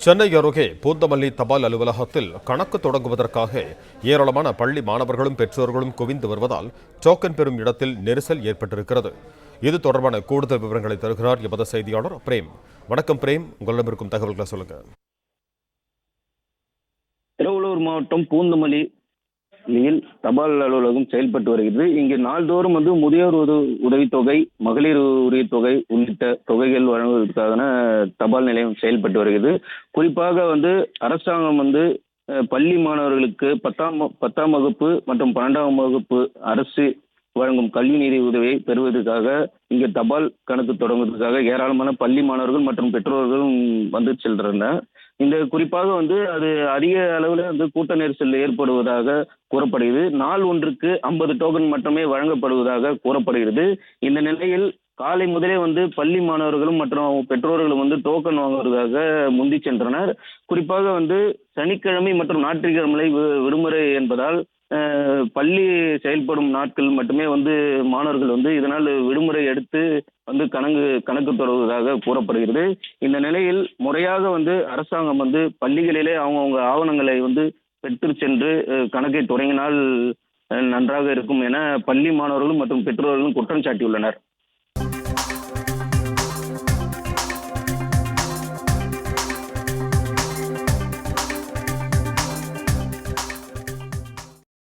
சென்னை அருகே பூந்தமல்லி தபால் அலுவலகத்தில் கணக்கு தொடங்குவதற்காக ஏராளமான பள்ளி மாணவர்களும் பெற்றோர்களும் குவிந்து வருவதால் டோக்கன் பெறும் இடத்தில் நெரிசல் ஏற்பட்டிருக்கிறது. இது தொடர்பான கூடுதல் விவரங்களை தருகிறார் எமது செய்தியாளர் பிரேம். வணக்கம் பிரேம், உங்களிடம் இருக்கும் தகவல்களை சொல்லுங்க. திருவள்ளூர் மாவட்டம் பூந்தமல்லி தபால் அலுவலகம் செயல்பட்டு வருகிறது. இங்கு நாள்தோறும் முதியோர் உதவித்தொகை, மகளிர் உதவித்தொகை உள்ளிட்ட தொகைகள் வழங்குவதற்கான தபால் நிலையம் செயல்பட்டு வருகிறது. குறிப்பாக அரசாங்கம் பள்ளி மாணவர்களுக்கு பத்தாம் வகுப்பு மற்றும் 12ஆம் வகுப்பு அரசு வழங்கும் கல்வி நிதி உதவியை பெறுவதற்காக இங்கு தபால் கணக்கு தொடங்குவதற்காக ஏராளமான பள்ளி மாணவர்கள் மற்றும் பெற்றோர்களும் சென்றனர். இந்த குறிப்பாக அது அதிக அளவில் கூட்ட நெரிசல் ஏற்படுவதாக கூறப்படுகிறது. நாள் ஒன்றுக்கு 50 டோக்கன் மட்டுமே வழங்கப்படுவதாக கூறப்படுகிறது. இந்த நிலையில் காலை முதலே பள்ளி மாணவர்களும் மற்றும் பெற்றோர்களும் டோக்கன் வாங்குவதற்காக முந்தி சென்றனர். குறிப்பாக சனிக்கிழமை மற்றும் ஞாயிற்றுக்கிழமை விடுமுறை என்பதால் பள்ளி செயல்படும் நாட்கள் மட்டுமே மாணவர்கள் இதனால் விடுமுறை எடுத்து கணக்கு தொடர்வதாக கூறப்படுகிறது. இந்த நிலையில் முறையாக அரசாங்கம் பள்ளிகளிலே அவங்கவுங்க ஆவணங்களை பெற்று சென்று கணக்கை தொடங்கினால் நன்றாக இருக்கும் என பள்ளி மாணவர்களும் மற்றும் பெற்றோர்களும் குற்றம் சாட்டியுள்ளனர்.